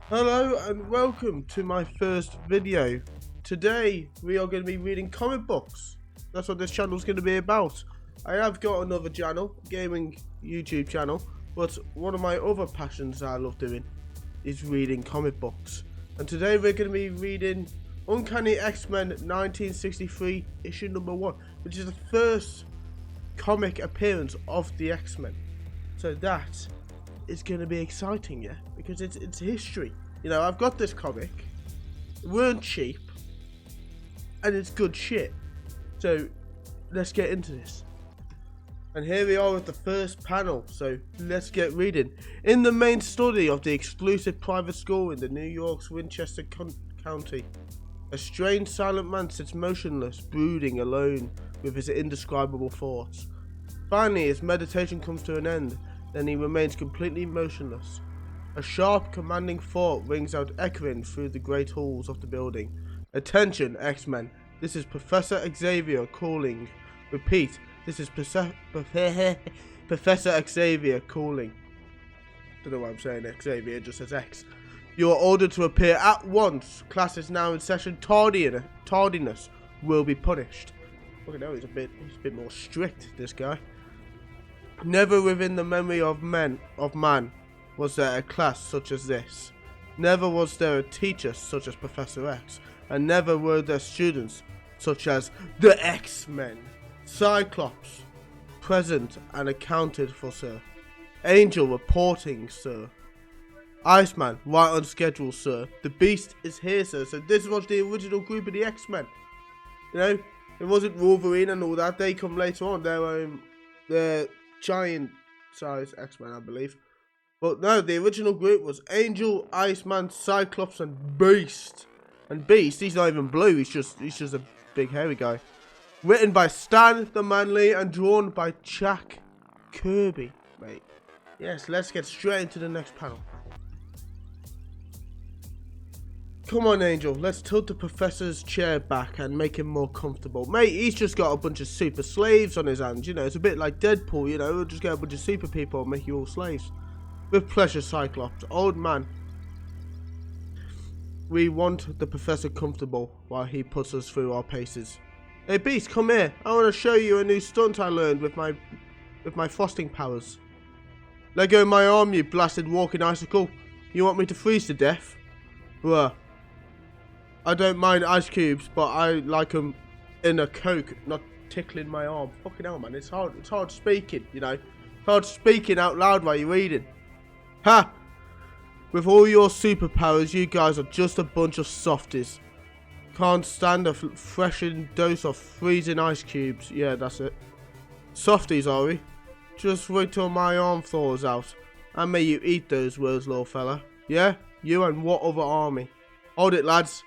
Hello and welcome to my first video. Today we are going to be reading comic books. That's what this channel is going to be about. I have got another channel, gaming YouTube channel, but one of my other passions that I love doing is reading comic books. And today we're going to be reading Uncanny X-Men 1963 issue number 1, which is the first comic appearance of the X-Men. So that is going to be exciting, yeah, because it's history. You know, I've got this comic, it weren't cheap, and it's good shit. So let's get into this. And here we are with the first panel, so let's get reading. In the main study of the exclusive private school in the New York's Winchester County, a strange silent man sits motionless, brooding alone with his indescribable thoughts. Finally, his meditation comes to an end. Then he remains completely motionless. A sharp, commanding thought rings out echoing through the great halls of the building. Attention, X-Men. This is Professor Xavier calling. Repeat, this is Professor Xavier calling. Don't know why I'm saying Xavier, just says X. You are ordered to appear at once. Class is now in session. Tardiness will be punished. Look at that, he's a bit more strict, this guy. Never within the memory of man was there a class such as this. Never was there a teacher such as Professor X, and never were there students such as the X-Men. Cyclops, present and accounted for, sir. Angel reporting, sir. Iceman, right on schedule, sir. The Beast is here, sir. So this was the original group of the X-Men. You know, it wasn't Wolverine and all that. They come later on. They're giant size X-Men, I believe. But no, the original group was Angel, Iceman, Cyclops, and Beast. And Beast, he's not even blue, he's just a big hairy guy. Written by Stan the Manly and drawn by Jack Kirby, mate. Yes, let's get straight into the next panel. Come on, Angel, let's tilt the professor's chair back and make him more comfortable. Mate, he's just got a bunch of super slaves on his hands, you know, it's a bit like Deadpool, you know, we'll just get a bunch of super people and make you all slaves. With pleasure, Cyclops. Old man, we want the professor comfortable while he puts us through our paces. Hey, Beast, come here. I want to show you a new stunt I learned with my frosting powers. Let go of my arm, you blasted walking icicle. You want me to freeze to death? Bruh. I don't mind ice cubes, but I like them in a Coke, not tickling my arm. Fucking hell, man. It's hard speaking, you know. It's hard speaking out loud while you're reading. Ha! With all your superpowers, you guys are just a bunch of softies. Can't stand a freshened dose of freezing ice cubes. Yeah, that's it. Softies, are we? Just wait till my arm thaws out. And may you eat those words, little fella. Yeah? You and what other army? Hold it, lads.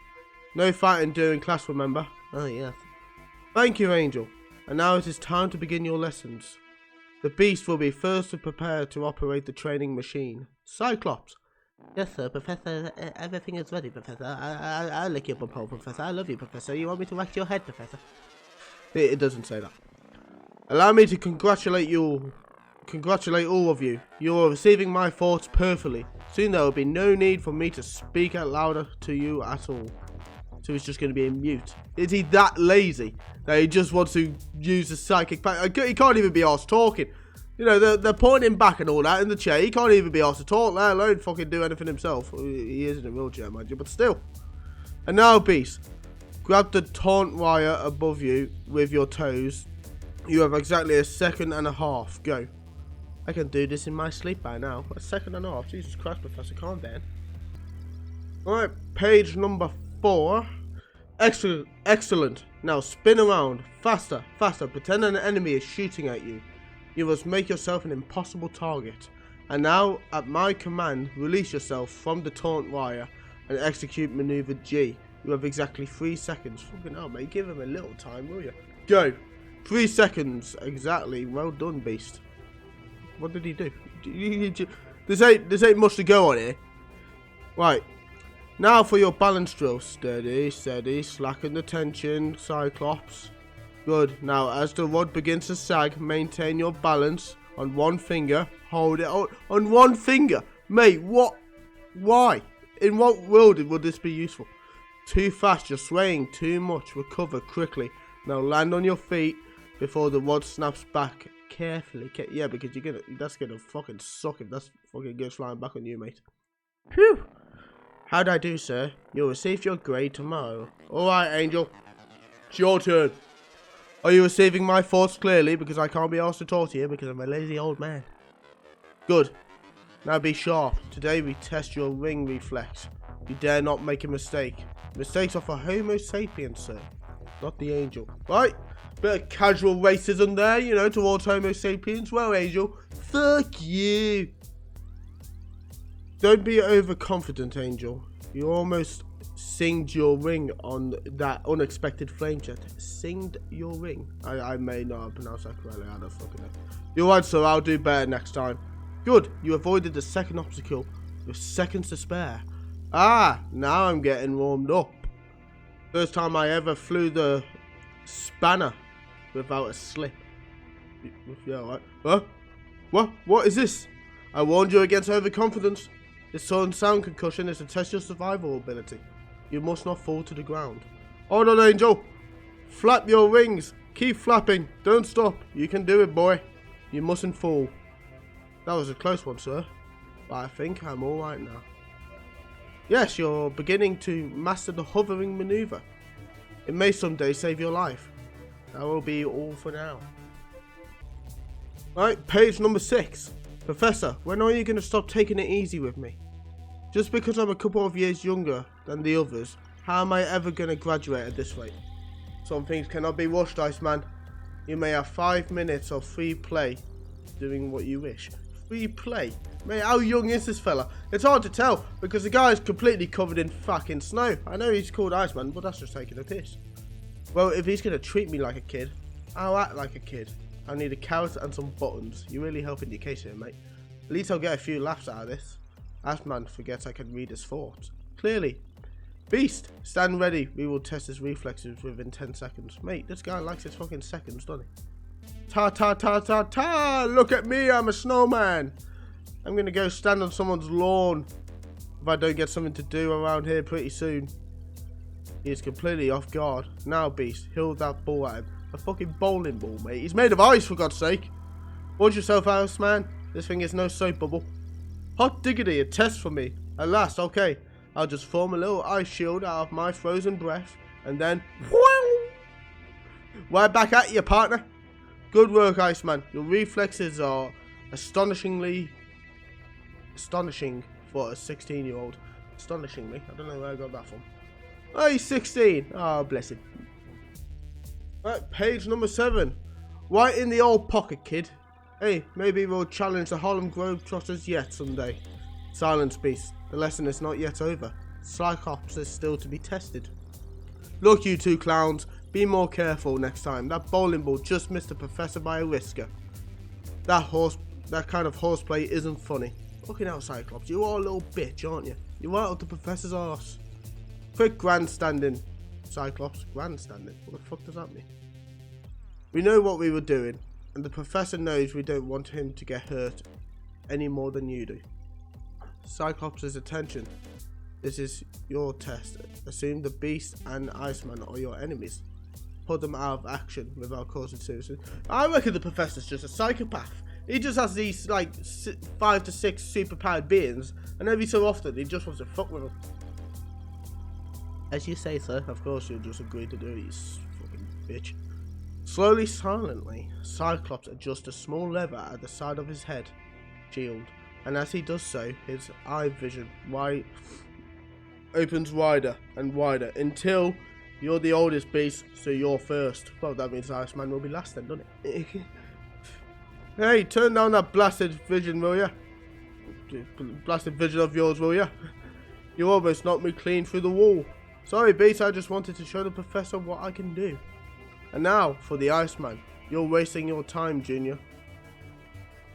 No fighting during class, remember? Oh, yes. Thank you, Angel. And now it is time to begin your lessons. The Beast will be first to prepare to operate the training machine. Cyclops. Yes, sir, Professor. Everything is ready, Professor. I'll lick your bumhole, Professor. I love you, Professor. You want me to whack your head, Professor? It doesn't say that. Allow me to congratulate all of you. You are receiving my thoughts perfectly. Soon there will be no need for me to speak out louder to you at all. So he's just going to be in mute. Is he that lazy that he just wants to use the psychic power? He can't even be asked talking. You know, they're pointing back and all that in the chair. He can't even be asked to talk, let alone fucking do anything himself. He is in a wheelchair, mind you, but still. And now, Beast, grab the taunt wire above you with your toes. You have exactly a second and a half. Go. I can do this in my sleep by now. A second and a half. Jesus Christ, Professor, calm down. Alright, page number 4. Excellent. Now spin around. Faster, faster. Pretend an enemy is shooting at you. You must make yourself an impossible target. And now, at my command, release yourself from the taunt wire and execute maneuver G. You have exactly 3 seconds. Fucking hell, mate. Give him a little time, will you? Go. 3 seconds. Exactly. Well done, Beast. What did he do? This ain't much to go on here. Right. Now for your balance drill. Steady, steady. Slacken the tension, Cyclops. Good. Now, as the rod begins to sag, maintain your balance on one finger. Hold it on one finger. Mate, what? Why? In what world would this be useful? Too fast, you're swaying too much. Recover quickly. Now land on your feet before the rod snaps back. Carefully. Yeah, because that's gonna fucking suck if that fucking goes flying back on you, mate. Phew. How'd I do, sir? You'll receive your grade tomorrow. Alright, Angel. It's your turn. Are you receiving my thoughts clearly? Because I can't be asked to talk to you because I'm a lazy old man. Good. Now be sharp. Today we test your ring reflex. You dare not make a mistake. Mistakes are for Homo sapiens, sir. Not the Angel. Right? Bit of casual racism there, you know, towards Homo sapiens. Well, Angel, fuck you. Don't be overconfident, Angel. You almost singed your ring on that unexpected flame jet. Singed your ring. I may not have pronounced that correctly. I don't fucking know. You're right, sir. I'll do better next time. Good. You avoided the second obstacle with seconds to spare. Ah, now I'm getting warmed up. First time I ever flew the spanner without a slip. Yeah, right. Huh? What is this? I warned you against overconfidence. This sudden sound concussion is to test your survival ability. You must not fall to the ground. Hold on, Angel. Flap your wings. Keep flapping. Don't stop. You can do it, boy. You mustn't fall. That was a close one, sir. But I think I'm alright now. Yes, you're beginning to master the hovering maneuver. It may someday save your life. That will be all for now. Right, page number 6. Professor, when are you going to stop taking it easy with me? Just because I'm a couple of years younger than the others, how am I ever going to graduate at this rate? Some things cannot be rushed, Iceman. You may have 5 minutes of free play doing what you wish. Free play? Mate, how young is this fella? It's hard to tell because the guy is completely covered in fucking snow. I know he's called Iceman, but that's just taking a piss. Well, if he's going to treat me like a kid, I'll act like a kid. I need a carrot and some buttons. You're really helping the case here, mate. At least I'll get a few laughs out of this. Iceman forgets I can read his thoughts. Clearly. Beast, stand ready. We will test his reflexes within 10 seconds. Mate, this guy likes his fucking seconds, doesn't he? Ta ta ta ta ta! Look at me, I'm a snowman. I'm gonna go stand on someone's lawn if I don't get something to do around here pretty soon. He is completely off guard. Now, Beast, hurl that ball at him. A fucking bowling ball, mate. He's made of ice, for God's sake. Watch yourself, Iceman. This thing is no soap bubble. Hot diggity, a test for me. At last, okay. I'll just form a little ice shield out of my frozen breath, and then... Whoo! Right back at you, partner. Good work, Iceman. Your reflexes are astonishing for a 16-year-old. Astonishingly. I don't know where I got that from. Oh, he's 16. Oh, bless him. Right, page number 7. Right in the old pocket, kid. Hey, maybe we'll challenge the Harlem Globetrotters yet someday. Silence, Beast. The lesson is not yet over. Cyclops is still to be tested. Look, you two clowns. Be more careful next time. That bowling ball just missed the professor by a whisker. That kind of horseplay isn't funny. Looking out, Cyclops. You are a little bitch, aren't you? You're right up the professor's arse. Quick grandstanding. Cyclops, grandstanding. What the fuck does that mean? We know what we were doing, and the professor knows we don't want him to get hurt any more than you do. Cyclops' attention. This is your test. Assume the Beast and Iceman are your enemies. Put them out of action without causing serious. I reckon the professor's just a psychopath. He just has these like 5 to 6 superpowered beings, and every so often he just wants to fuck with them. As you say, sir, of course you'll just agree to do it, you fucking bitch. Slowly, silently, Cyclops adjusts a small lever at the side of his head shield, and as he does so, his eye vision opens wider and wider until you're the oldest Beast, so you're first. Well, that means Iceman will be last then, doesn't it? Hey, turn down that blasted vision, will ya? Blasted vision of yours, will ya? You almost knocked me clean through the wall. Sorry, Beast, I just wanted to show the professor what I can do. And now, for the Iceman. You're wasting your time, Junior.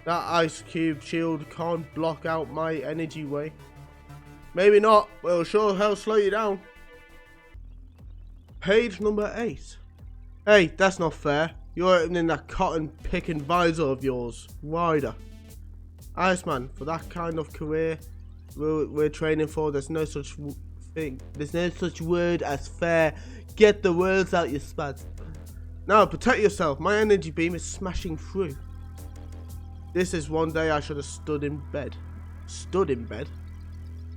That ice cube shield can't block out my energy way. Maybe not, but it'll sure hell slow you down. Page number 8. Hey, that's not fair. You're opening that cotton-picking visor of yours wider. Iceman, for that kind of career, we're training for. There's no such thing. There's no such word as fair. Get the words out, you spaz. Now, protect yourself. My energy beam is smashing through. This is one day I should have stood in bed. Stood in bed?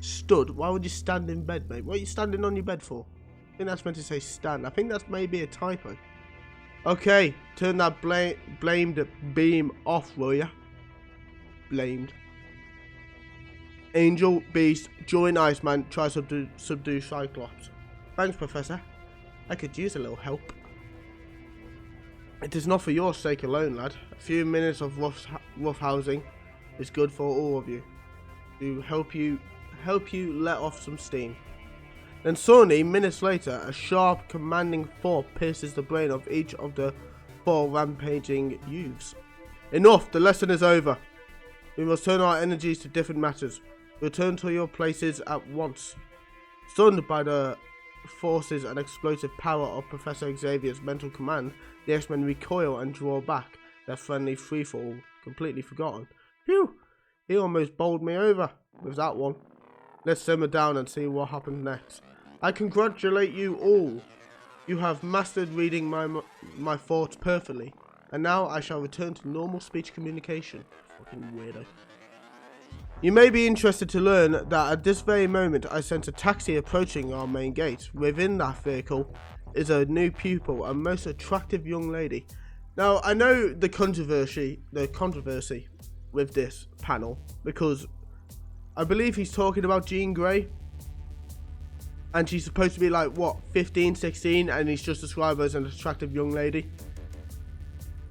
Stood? Why would you stand in bed, mate? What are you standing on your bed for? I think that's meant to say stand. I think that's maybe a typo. Okay, turn that blamed beam off, will ya? Blamed. Angel, Beast, join Iceman, try subdue Cyclops. Thanks, Professor. I could use a little help. It is not for your sake alone, lad. A few minutes of rough housing is good for all of you. To help you let off some steam. Then suddenly, minutes later, a sharp, commanding thought pierces the brain of each of the 4 rampaging youths. Enough! The lesson is over. We must turn our energies to different matters. Return to your places at once. Stunned by the forces and explosive power of Professor Xavier's mental command, the X-Men recoil and draw back, their friendly free-fall completely forgotten. Phew! He almost bowled me over with that one. Let's simmer down and see what happens next. I congratulate you all. You have mastered reading my thoughts perfectly, and now I shall return to normal speech communication. Fucking weirdo. You may be interested to learn that at this very moment I sense a taxi approaching our main gate. Within that vehicle is a new pupil, a most attractive young lady. Now, I know the controversy with this panel, because I believe he's talking about Jean Grey, and she's supposed to be like, what, 15, 16, and he's just described her as an attractive young lady.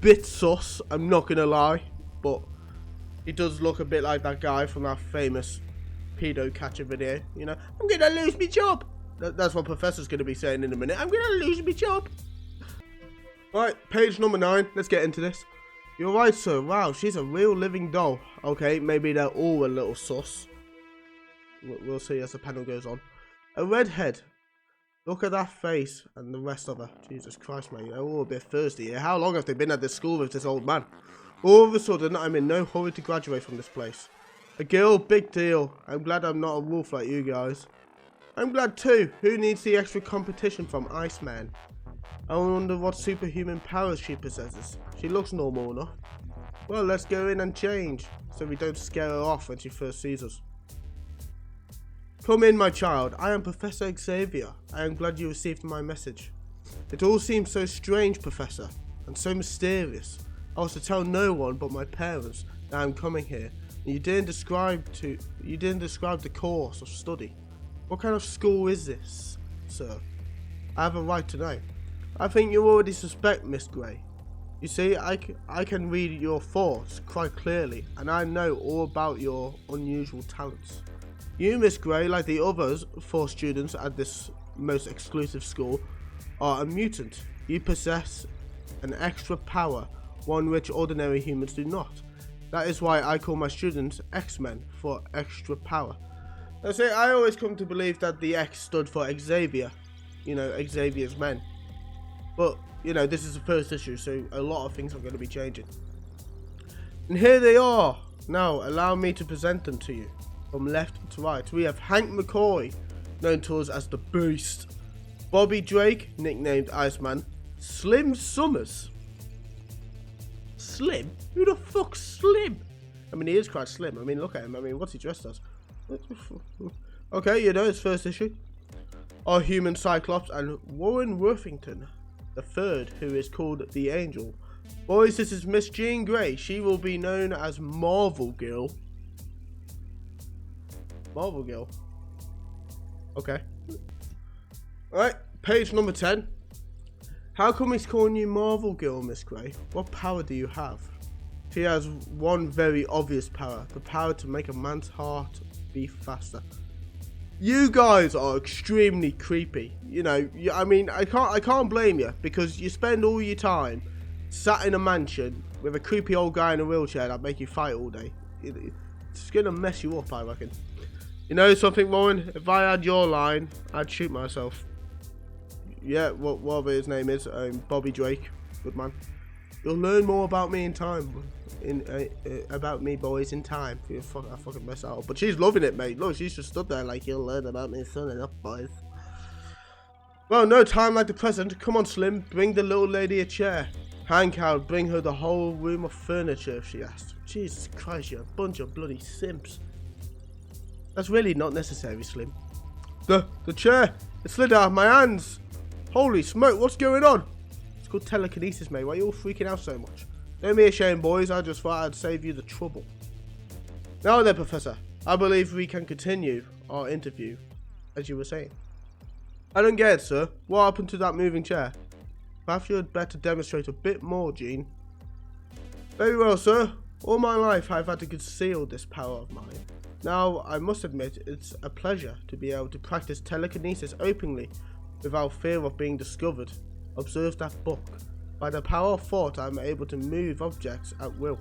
Bit sus, I'm not gonna lie, but he does look a bit like that guy from that famous pedo catcher video, you know. I'm gonna lose my job. That's what Professor's gonna be saying in a minute. I'm gonna lose my job. Right, page number 9. Let's get into this. You're right, sir. Wow, she's a real living doll. Okay, maybe they're all a little sus. We'll see as the panel goes on. A redhead. Look at that face and the rest of her. Jesus Christ, mate. They're all a bit thirsty here. How long have they been at this school with this old man? All of a sudden, I'm in no hurry to graduate from this place. A girl, big deal. I'm glad I'm not a wolf like you guys. I'm glad too. Who needs the extra competition from Iceman? I wonder what superhuman powers she possesses. She looks normal enough. Well, let's go in and change, so we don't scare her off when she first sees us. Come in, my child. I am Professor Xavier. I am glad you received my message. It all seems so strange, Professor, and so mysterious. I was to tell no one but my parents that I'm coming here, and you didn't describe the course of study. What kind of school is this, sir? I have a right to know. I think you already suspect, Miss Grey. You see, I can read your thoughts quite clearly, and I know all about your unusual talents. You, Miss Grey, like the others 4 students at this most exclusive school, are a mutant. You possess an extra power, one which ordinary humans do not. That is why I call my students X-men, for extra power. I always come to believe that the X stood for Xavier, you know, Xavier's men. But, you know, this is the first issue, so a lot of things are going to be changing. And here they are. Now, allow me to present them to you. From left to right, we have Hank McCoy, known to us as the Beast. Bobby Drake, nicknamed Iceman. Slim Summers. Slim? Who the fuck's Slim? I mean, he is quite slim. I mean, look at him. I mean, what's he dressed as? Okay, you know, it's first issue. Our human Cyclops and Warren Worthington, the third, who is called the Angel. Boys, this is Miss Jean Grey. She will be known as Marvel Girl. Marvel Girl. Okay. Alright, page number 10. How come he's calling you Marvel Girl, Miss Grey? What power do you have? She has one very obvious power. The power to make a man's heart beat faster. You guys are extremely creepy. You know, I mean, I can't blame you, because you spend all your time sat in a mansion with a creepy old guy in a wheelchair that make you fight all day. It's gonna mess you up, I reckon. You know something, Warren? If I had your line, I'd shoot myself. Yeah, whatever his name is, Bobby Drake. Good man. You'll learn more about me in time. About me, boys, in time. I fucking mess that up. But she's loving it, mate. Look, she's just stood there like, you'll learn about me soon enough, boys. Well, no time like the present. Come on, Slim. Bring the little lady a chair. Hank, I'll bring her the whole room of furniture if she asks. Jesus Christ, you're a bunch of bloody simps. That's really not necessary, Slim. The chair. It slid out of my hands. Holy smoke, what's going on? It's called telekinesis, mate. Why are you all freaking out so much? Don't be ashamed, boys. I just thought I'd save you the trouble. Now then, Professor. I believe we can continue our interview, as you were saying. I don't get it, sir. What happened to that moving chair? Perhaps you had better demonstrate a bit more, Gene. Very well, sir. All my life I've had to conceal this power of mine. Now, I must admit, it's a pleasure to be able to practice telekinesis openly without fear of being discovered. Observe that book. By the power of thought, I'm able to move objects at will.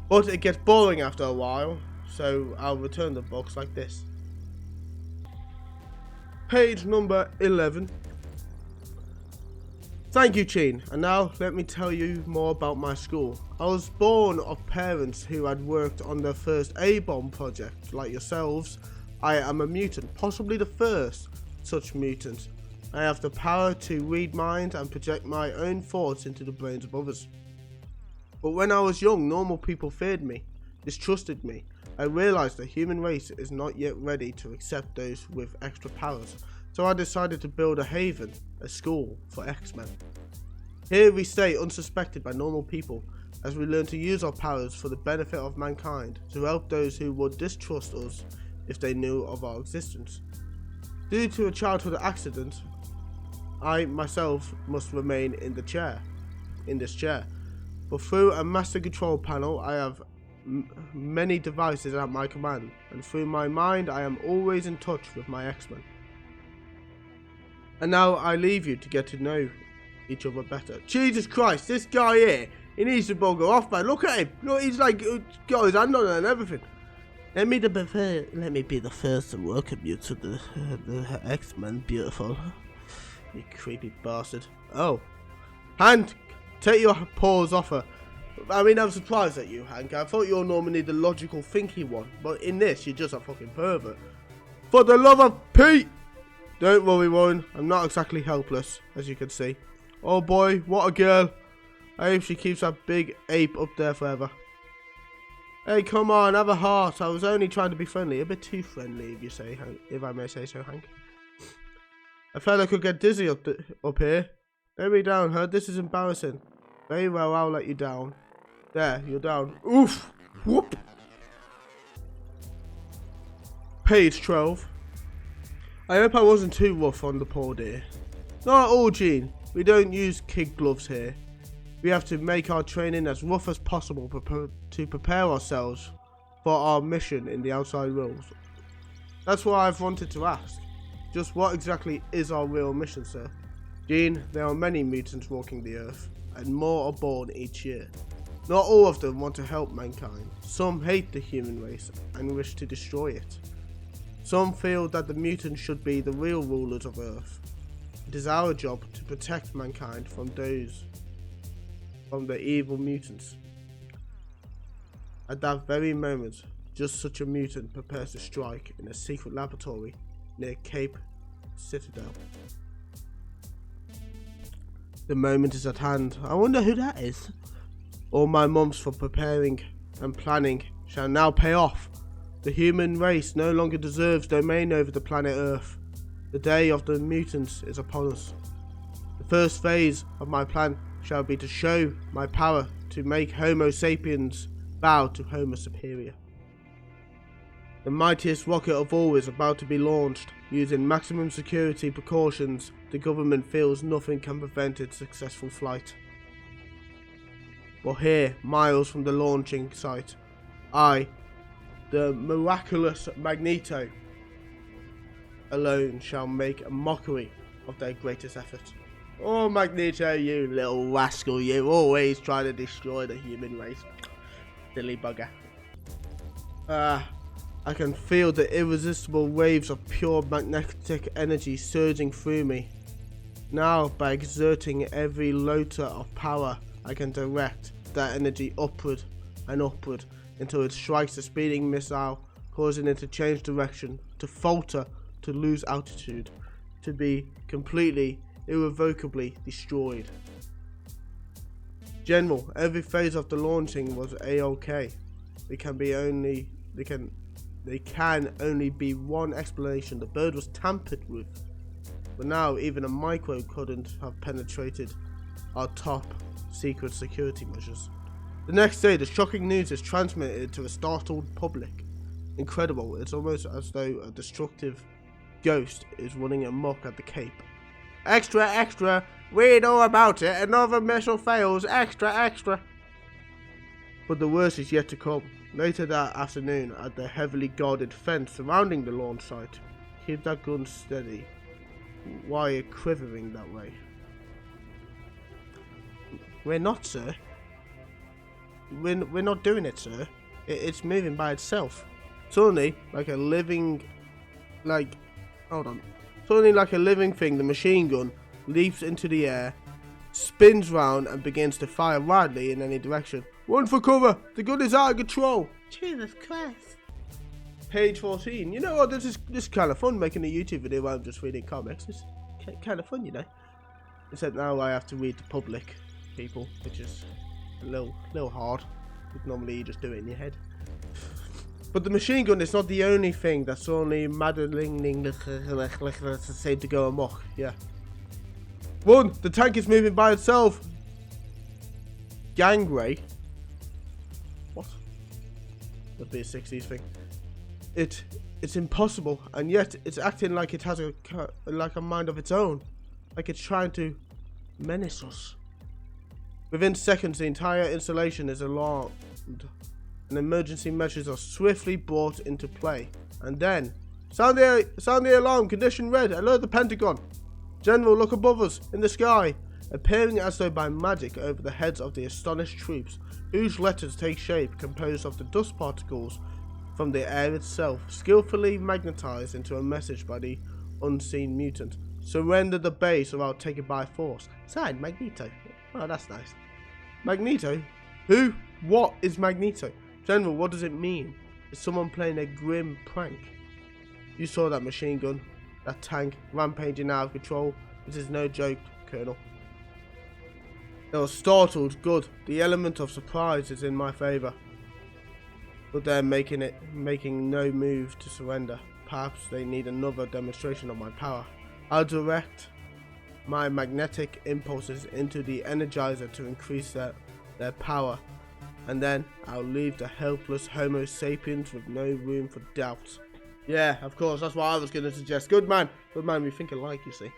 But it gets boring after a while, so I'll return the books like this. Page number 11. Thank you, Gene. And now let me tell you more about my school. I was born of parents who had worked on their first A-bomb project. Like yourselves, I am a mutant, possibly the first such mutant. I have the power to read minds and project my own thoughts into the brains of others. But when I was young, normal people feared me, distrusted me. I realized the human race is not yet ready to accept those with extra powers. So I decided to build a haven, a school for X-men. Here we stay unsuspected by normal people as we learn to use our powers for the benefit of mankind, to help those who would distrust us if they knew of our existence. Due to a childhood accident, I myself must remain in this chair. But through a master control panel, I have many devices at my command, and through my mind I am always in touch with my X-men. And now I leave you to get to know each other better. Jesus Christ, this guy here, he needs to bugger off, man. Look at him. Look, he's like, got his hand on it and everything. Let me be the first to welcome you to the X-Men, beautiful. You creepy bastard. Oh. Hank, take your paws off her. I mean, I'm surprised at you, Hank. I thought you're normally the logical, thinky one. But in this, you're just a fucking pervert. For the love of Pete! Don't worry, Warren. I'm not exactly helpless, as you can see. Oh boy, what a girl. I hope she keeps that big ape up there forever. Hey, come on, have a heart. I was only trying to be friendly. A bit too friendly, if you say, Hank, if I may say so, Hank. A fella could get dizzy up here. Lay me down, huh? This is embarrassing. Very well, I'll let you down. There, you're down. Oof! Whoop! Page 12. I hope I wasn't too rough on the poor dear. Not at all, Gene. We don't use kid gloves here. We have to make our training as rough as possible to prepare ourselves for our mission in the outside world. That's what I've wanted to ask. Just what exactly is our real mission, sir? Gene, there are many mutants walking the earth, and more are born each year. Not all of them want to help mankind. Some hate the human race and wish to destroy it. Some feel that the mutants should be the real rulers of Earth. It is our job to protect mankind from the evil mutants. At that very moment, just such a mutant prepares to strike in a secret laboratory near Cape Citadel. The moment is at hand. I wonder who that is. All my months for preparing and planning shall now pay off. The human race no longer deserves domain over the planet Earth. The day of the mutants is upon us. The first phase of my plan shall be to show my power to make Homo sapiens bow to Homo superior. The mightiest rocket of all is about to be launched. Using maximum security precautions, the government feels nothing can prevent its successful flight. But here, miles from the launching site, I, the miraculous Magneto, alone shall make a mockery of their greatest effort. Oh, Magneto, you little rascal, you always try to destroy the human race. Silly bugger. I can feel the irresistible waves of pure magnetic energy surging through me. Now, by exerting every iota of power, I can direct that energy upward and upward until it strikes the speeding missile, causing it to change direction, to falter, to lose altitude, to be completely, irrevocably destroyed. General, every phase of the launching was A-OK. There can only be one explanation. The bird was tampered with. But now even a microbe couldn't have penetrated our top secret security measures. The next day, the shocking news is transmitted to a startled public. Incredible, it's almost as though a destructive ghost is running amok at the Cape. Extra, extra, read all about it, another missile fails, extra, extra. But the worst is yet to come. Later that afternoon, at the heavily guarded fence surrounding the launch site, keep that gun steady. Why are you quivering that way? We're not, sir. We're not doing it, sir. It's moving by itself. Suddenly, like a living thing, the machine gun leaps into the air, spins round and begins to fire wildly in any direction. Run for cover! The gun is out of control! Jesus Christ. Page 14. You know what, this is kind of fun, making a YouTube video while I'm just reading comics. It's kind of fun, you know. Except now I have to read to public people, which is a little hard. Normally you just do it in your head. But the machine gun is not the only thing that's only maddening say to go amok. Yeah. Run! The tank is moving by itself! Gangway? What? That'd be a 60s thing. It's impossible, and yet it's acting like it has a mind of its own. Like it's trying to menace us. Within seconds, the entire installation is alarmed, and emergency measures are swiftly brought into play. And then, sound the alarm, condition red, alert the Pentagon. General, look above us, in the sky. Appearing as though by magic over the heads of the astonished troops, whose letters take shape composed of the dust particles from the air itself, skillfully magnetized into a message by the unseen mutant. Surrender the base or I'll take it by force. Signed, Magneto. Oh, that's nice. Magneto? Who? What is Magneto? General, what does it mean? Is someone playing a grim prank? You saw that machine gun, that tank, rampaging out of control. This is no joke, Colonel. They were startled. Good. The element of surprise is in my favour. But they're making no move to surrender. Perhaps they need another demonstration of my power. I'll direct my magnetic impulses into the energizer to increase their power. And then I'll leave the helpless Homo sapiens with no room for doubt. Yeah, of course, that's what I was going to suggest. Good man, we think alike, you see.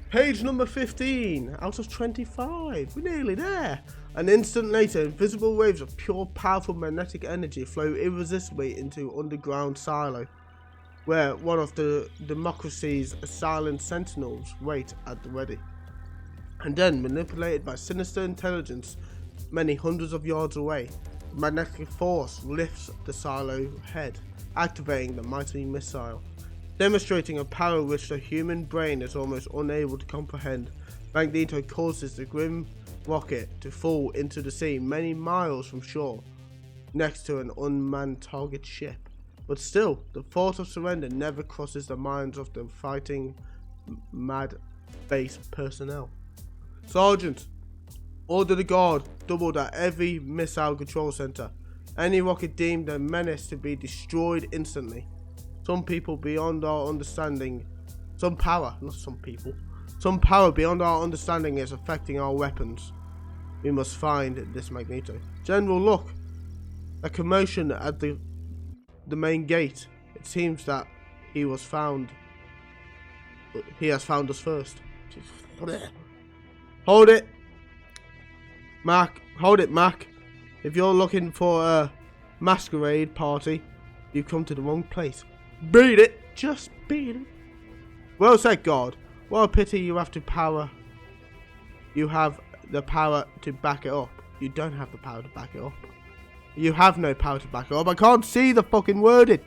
Page number 15, out of 25, we're nearly there. An instant later, invisible waves of pure, powerful magnetic energy flow irresistibly into underground silo, where one of the democracy's silent sentinels wait at the ready. And then, manipulated by sinister intelligence many hundreds of yards away, the magnetic force lifts the silo head, activating the mighty missile. Demonstrating a power which the human brain is almost unable to comprehend, Magneto causes the grim rocket to fall into the sea many miles from shore, next to an unmanned target ship. But still, the thought of surrender never crosses the minds of the fighting mad base personnel. Sergeant, order the guard doubled at every missile control center. Any rocket deemed a menace to be destroyed instantly. Some power beyond our understanding is affecting our weapons. We must find this Magneto. General, look! A commotion at the main gate. It seems that he has found us first. Hold it! Mac! Hold it, Mac! If you're looking for a masquerade party, you've come to the wrong place. Beat it! Just beat it! Well said, God. What a pity you have the power to back it up. You don't have the power to back it up. You have no power to back it up. I can't see the fucking wording.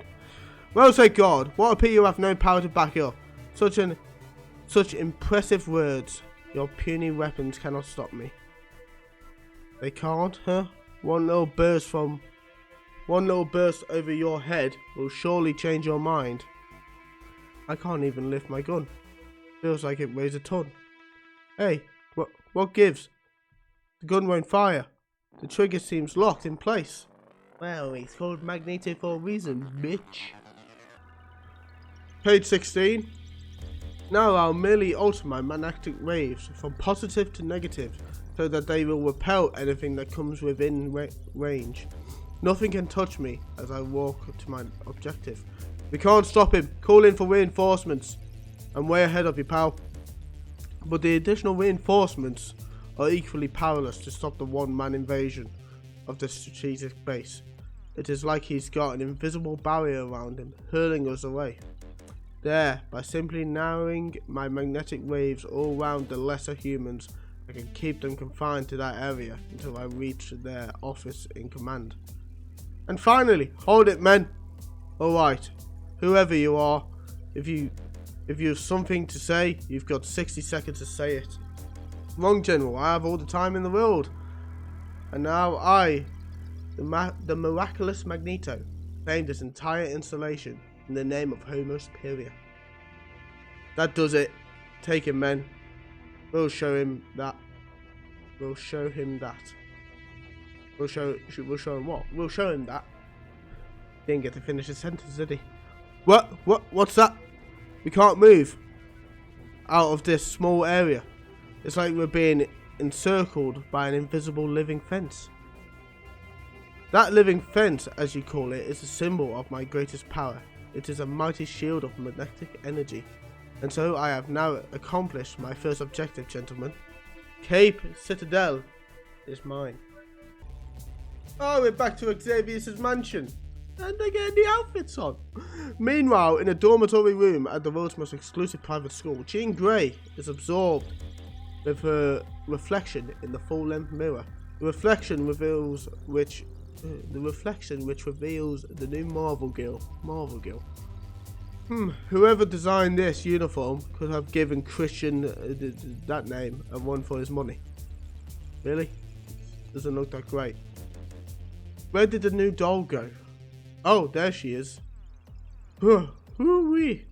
Well said, God. What a pity you have no power to back it up. Such impressive words. Your puny weapons cannot stop me. They can't, huh? One little burst over your head will surely change your mind. I can't even lift my gun. Feels like it weighs a ton. Hey, what gives? The gun won't fire. The trigger seems locked in place. Well, it's called Magneto for a reason, bitch. Page 16. Now I'll merely alter my magnetic waves from positive to negative so that they will repel anything that comes within range. Nothing can touch me as I walk to my objective. We can't stop him. Call in for reinforcements. I'm way ahead of you, pal. But the additional reinforcements are equally powerless to stop the one-man invasion of the strategic base. It is like he's got an invisible barrier around him, hurling us away. There, by simply narrowing my magnetic waves all round the lesser humans, I can keep them confined to that area until I reach their office in command. And finally, hold it, men. Alright, whoever you are, if you have something to say, you've got 60 seconds to say it. Wrong, General, I have all the time in the world. And now I, the miraculous Magneto, claim this entire installation in the name of Homo Superior. That does it. Take him, men. We'll show him that. We'll show him that. We'll show him what? We'll show him that. He didn't get to finish his sentence, did he? What's that? We can't move out of this small area. It's like we're being encircled by an invisible living fence. That living fence, as you call it, is a symbol of my greatest power. It is a mighty shield of magnetic energy. And so I have now accomplished my first objective, gentlemen. Cape Citadel is mine. Oh, we're back to Xavier's mansion. And they're getting the outfits on. Meanwhile, in a dormitory room at the world's most exclusive private school, Jean Grey is absorbed with her reflection in the full-length mirror. The reflection which reveals the new Marvel Girl. Whoever designed this uniform could have given Christian that name and one for his money. Really? Doesn't look that great. Where did the new doll go? Oh, there she is. Hoo-wee.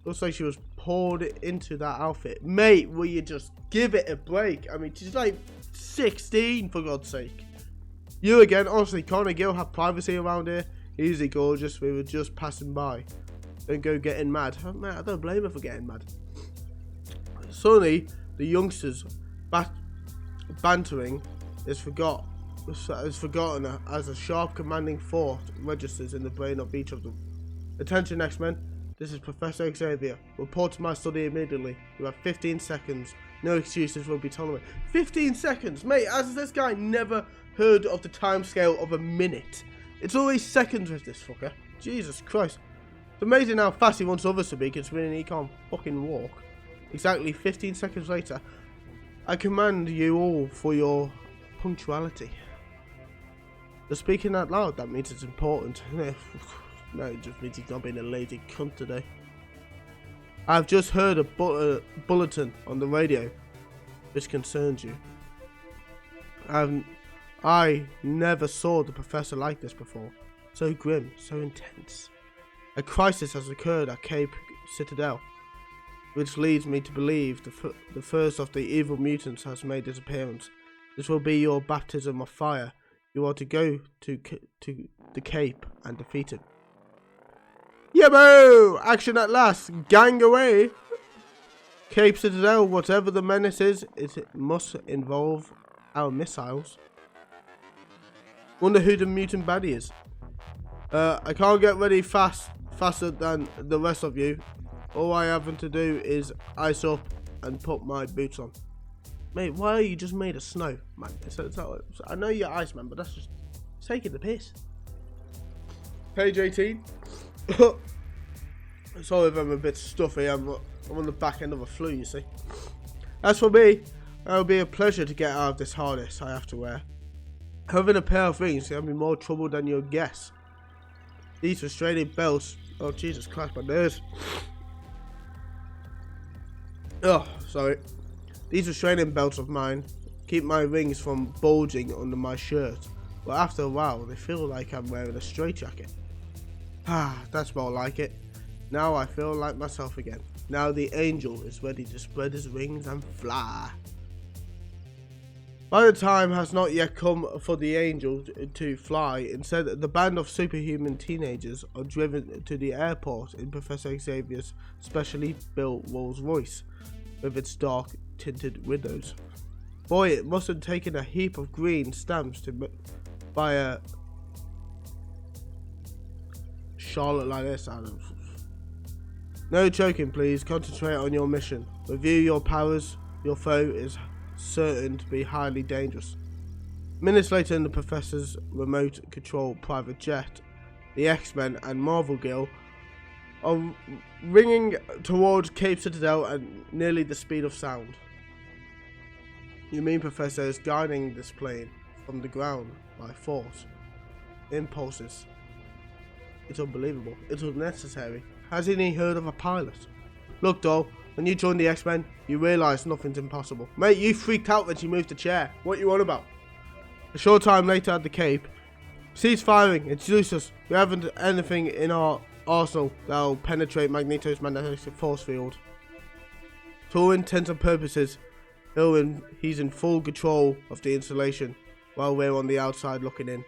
Looks like she was poured into that outfit. Mate, will you just give it a break? I mean, she's like 16, for God's sake. You again, honestly, can't a girl have privacy around here? Easy, gorgeous, we were just passing by. Don't go getting mad. Oh, man, I don't blame her for getting mad. Suddenly, the youngsters' bantering is forgotten as a sharp commanding thought registers in the brain of each of them. Attention, X-Men. This is Professor Xavier. Report to my study immediately. You have 15 seconds. No excuses will be tolerated. 15 seconds? Mate, has this guy never heard of the timescale of a minute? It's always seconds with this fucker. Jesus Christ. It's amazing how fast he wants others to be, considering he can't fucking walk. Exactly 15 seconds later, I command you all for your punctuality. The speaking out loud, that means it's important. No, it just means he's not being a lazy cunt today. I've just heard a bulletin on the radio which concerns you. I never saw the professor like this before. So grim, so intense. A crisis has occurred at Cape Citadel, which leads me to believe the first of the evil mutants has made his appearance. This will be your baptism of fire. You are to go to the Cape and defeat him. Yabo! Action at last! Gang away! Cape Citadel, whatever the menace is, it must involve our missiles. Wonder who the mutant baddie is. I can't get ready faster than the rest of you. All I have to do is ice up and put my boots on. Mate, why are you just made of snow, man? I know you're Iceman, but that's just taking the piss. Page 18. Sorry if I'm a bit stuffy. I'm on the back end of a flu, you see. As for me, it'll be a pleasure to get out of this harness I have to wear. Having a pair of rings can be more trouble than you'll guess. These restraining belts. Oh, Jesus Christ, my nose. Oh, sorry. These restraining belts of mine keep my rings from bulging under my shirt, but after a while they feel like I'm wearing a straitjacket. That's more like it. Now I feel like myself again. Now the angel is ready to spread his wings and fly. But the time has not yet come for the angel to fly. Instead, the band of superhuman teenagers are driven to the airport in Professor Xavier's specially built Rolls Royce with its dark tinted windows. Boy, it must have taken a heap of green stamps to buy a Charlotte like this, Adam. No joking, please. Concentrate on your mission. Review your powers. Your foe is certain to be highly dangerous. Minutes later, in the Professor's remote control private jet, the X-Men and Marvel Girl are ringing towards Cape Citadel at nearly the speed of sound. You mean Professor is guiding this plane from the ground by force, impulses? It's unbelievable. It's unnecessary. Hasn't he heard of a pilot? Look, doll, when you joined the X-Men, you realised nothing's impossible. Mate, you freaked out when she moved the chair. What you on about? A short time later at the Cape, cease firing, introduce us. We haven't anything in our arsenal that'll penetrate Magneto's magnetic force field. To all intents and purposes, he's in full control of the installation, while we're on the outside looking in.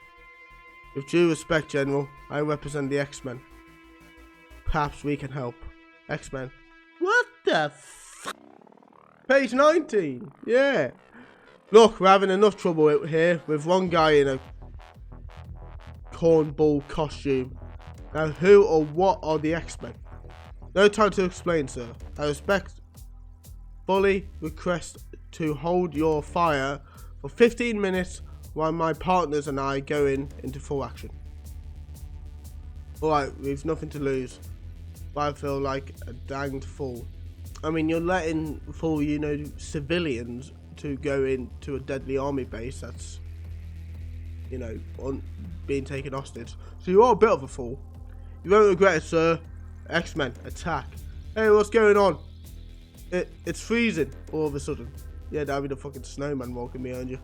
With due respect, General, I represent the X-Men. Perhaps we can help. X-Men. What the f***? Page 19. Yeah. Look, we're having enough trouble here with one guy in a cornball costume. Now, who or what are the X-Men? No time to explain, sir. I respectfully request to hold your fire for 15 minutes while my partners and I go into full action. Alright, we've nothing to lose. But I feel like a danged fool. I mean, you're letting full, civilians to go into a deadly army base that's, being taken hostage. So you are a bit of a fool. You won't regret it, sir. X-Men, attack. Hey, what's going on? It's freezing all of a sudden. Yeah, that'll be the fucking snowman walking behind you.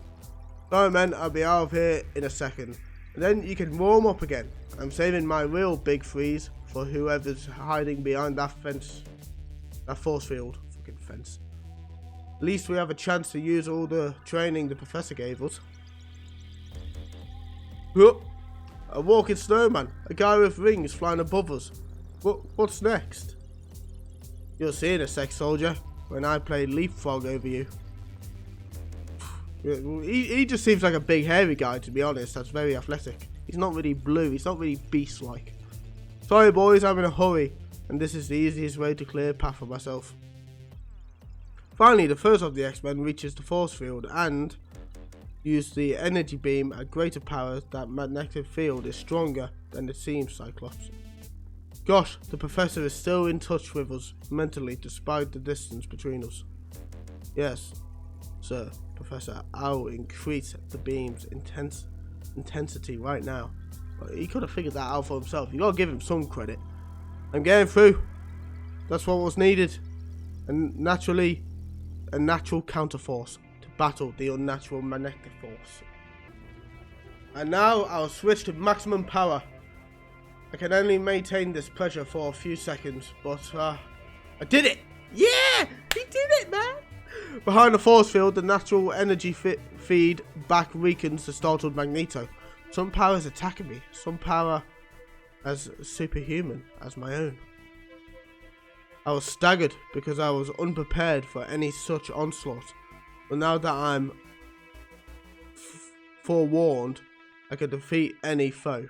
Sorry, man, I'll be out of here in a second. And then you can warm up again. I'm saving my real big freeze for whoever's hiding behind that fence. That force field. Fucking fence. At least we have a chance to use all the training the Professor gave us. A walking snowman. A guy with rings flying above us. What's next? You'll see in a sec, soldier, when I play leapfrog over you. He just seems like a big hairy guy, to be honest. That's very athletic. He's not really blue. He's not really beast-like. Sorry, boys, I'm in a hurry, and this is the easiest way to clear a path for myself. Finally, the first of the X-Men reaches the force field and use the energy beam at greater power. That magnetic field is stronger than it seems, Cyclops. Gosh, the Professor is still in touch with us mentally despite the distance between us. Yes, sir, Professor, I'll increase the beam's intensity right now. He could have figured that out for himself. You gotta give him some credit. I'm getting through. That's what was needed. And naturally, a natural counterforce to battle the unnatural magnetic force. And now I'll switch to maximum power. I can only maintain this pressure for a few seconds, but I did it! Yeah! He did it, man! Behind the force field, the natural energy feed back weakens the startled Magneto. Some power is attacking me, some power as superhuman as my own. I was staggered because I was unprepared for any such onslaught, but now that I'm forewarned, I can defeat any foe,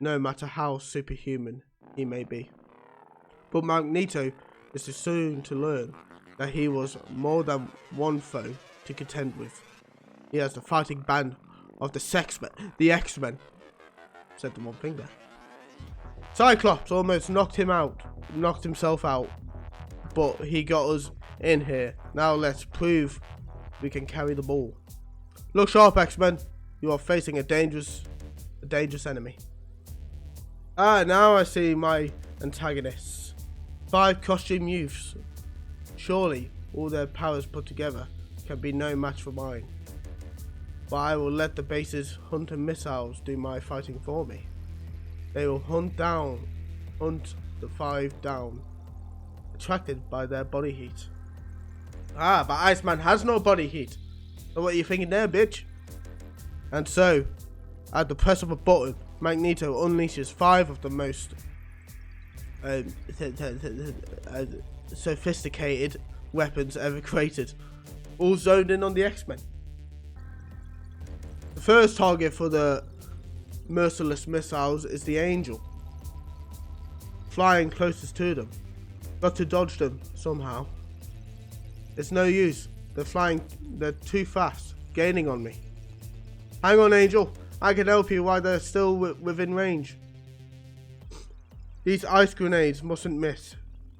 no matter how superhuman he may be. But Magneto is too soon to learn that he was more than one foe to contend with. He has the fighting band of the X-Men. Said the one thing there. Cyclops almost knocked himself out, but he got us in here. Now let's prove we can carry the ball. Look sharp, X-Men. You are facing a dangerous enemy. Now I see my antagonists. 5 costume youths. Surely all their powers put together can be no match for mine. but I will let the base's hunter missiles do my fighting for me. They will hunt the 5 down, attracted by their body heat. Ah, but Iceman has no body heat. So what are you thinking there, bitch? And so, at the press of a button, Magneto unleashes 5 of the most sophisticated weapons ever created, all zoned in on the X-Men. The first target for the merciless missiles is the Angel, flying closest to them. Got to dodge them somehow. It's no use. They're too fast, gaining on me. Hang on, Angel. I can help you while they're still within range. These ice grenades mustn't miss.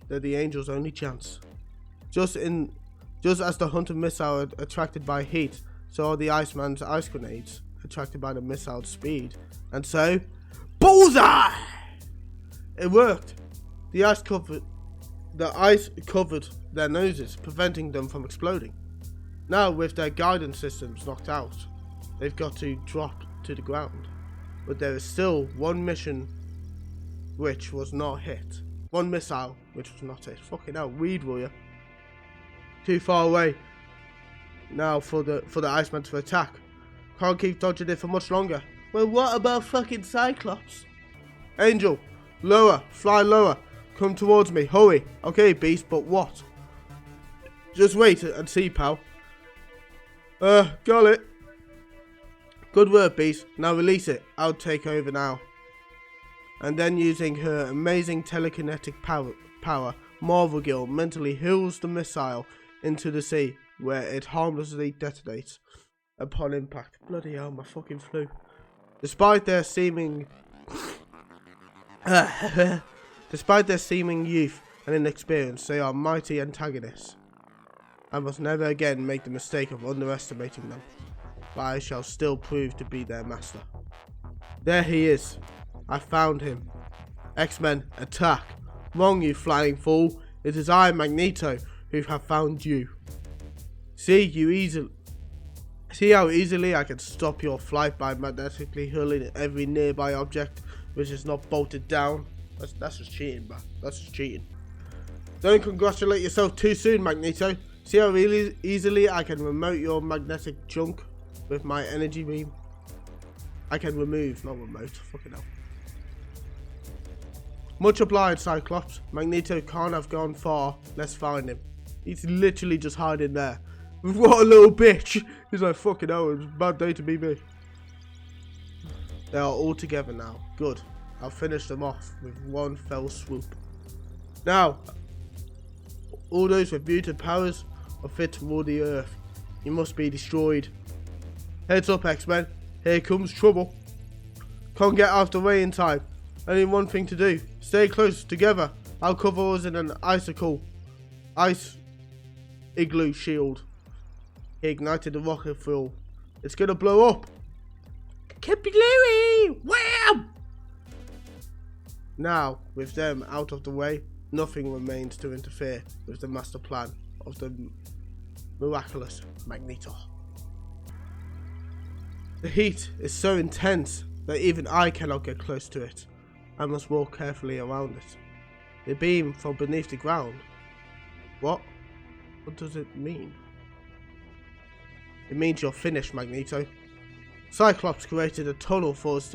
They're the Angel's only chance. Just as the hunter missile attracted by heat, so are the Iceman's ice grenades attracted by the missile's speed. And so, bullseye! It worked. The ice covered their noses, preventing them from exploding. Now, with their guidance systems knocked out, they've got to drop to the ground. But there is still one mission which was not hit. One missile which was not hit. Fucking hell, weed, will ya? Too far away now for the Iceman to attack. Can't keep dodging it for much longer. Well, what about fucking Cyclops? Angel, lower, fly lower. Come towards me, hurry. Okay, Beast, but what? Just wait and see, pal. Got it. Good work, Beast. Now release it. I'll take over now. And then, using her amazing telekinetic power, Marvel Girl mentally hurls the missile into the sea, where it harmlessly detonates upon impact. Bloody hell, my fucking flu. Despite their seeming youth and inexperience, they are mighty antagonists. I must never again make the mistake of underestimating them, but I shall still prove to be their master. There he is. I found him. X-Men, attack. Wrong, you flying fool. It is I, Magneto, who have found you. See how easily I can stop your flight by magnetically hurling every nearby object which is not bolted down. That's just cheating, bro. That's just cheating. Don't congratulate yourself too soon, Magneto. See how really easily I can remote your magnetic junk with my energy beam? I can remove, not remote. Fucking hell. Much obliged, Cyclops. Magneto can't have gone far. Let's find him. He's literally just hiding there. What a little bitch. He's like, fucking hell, it's a bad day to be me. They are all together now. Good. I'll finish them off with one fell swoop. Now, all those with mutant powers are fit to rule the earth. You must be destroyed. Heads up, X-Men. Here comes trouble. Can't get out of the way in time. Only one thing to do. Stay close together. I'll cover us in an ice igloo shield. He ignited the rocket fuel. It's gonna blow up. Kapilooey! Wham! Now, with them out of the way, nothing remains to interfere with the master plan of the miraculous Magneto. The heat is so intense that even I cannot get close to it. I must walk carefully around it. The beam from beneath the ground. What? What does it mean? It means you're finished, Magneto. Cyclops created a tunnel for us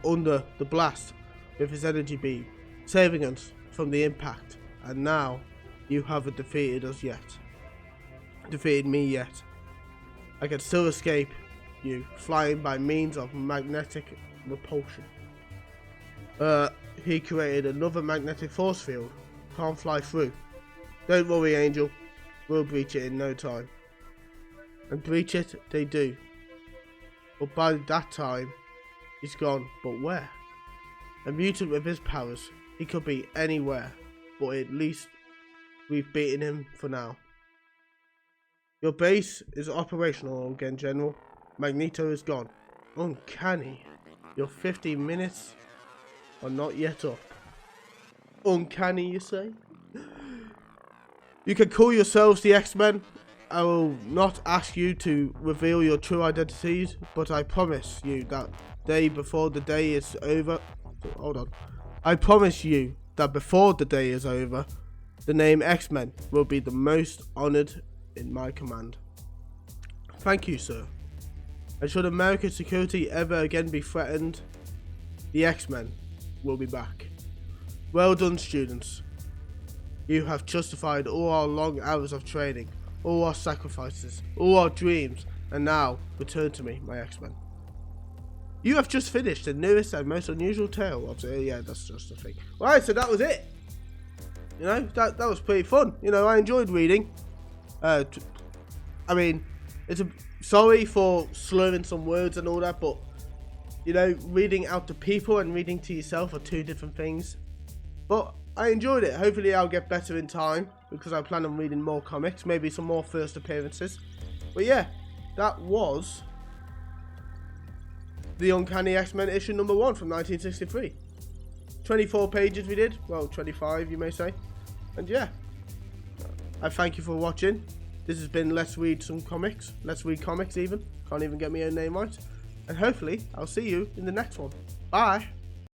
under the blast with his energy beam, saving us from the impact. And now, you haven't defeated me yet. I can still escape you, flying by means of magnetic repulsion. He created another magnetic force field. Can't fly through. Don't worry, Angel. We'll breach it in no time. And breach it they do. But by that time, he's gone. But where? A mutant with his powers, he could be anywhere. But at least we've beaten him for now. Your base is operational again, General. Magneto is gone. Uncanny. Your 50 minutes are not yet up. Uncanny, you say? You can call yourselves the X-Men. I will not ask you to reveal your true identities, but I promise you that before the day is over. Hold on. I promise you that before the day is over, the name X-Men will be the most honored in my command. Thank you, sir. And should America's security ever again be threatened, the X-Men will be back. Well done, students. You have justified all our long hours of training, all our sacrifices, all our dreams, and now return to me, my X-Men. You have just finished the newest and most unusual tale of yeah, that's just a thing. Right, so that was it. You know, that was pretty fun. You know, I enjoyed reading. I mean, sorry for slurring some words and all that, but you know, reading out to people and reading to yourself are two different things. But I enjoyed it. Hopefully I'll get better in time, because I plan on reading more comics, maybe some more first appearances. But yeah, that was the Uncanny X-Men issue number 1 from 1963. 24 pages we did. Well, 25 you may say. And yeah, I thank you for watching. This has been Let's Read Some Comics. Let's Read Comics even. Can't even get my own name right. And hopefully I'll see you in the next one. Bye.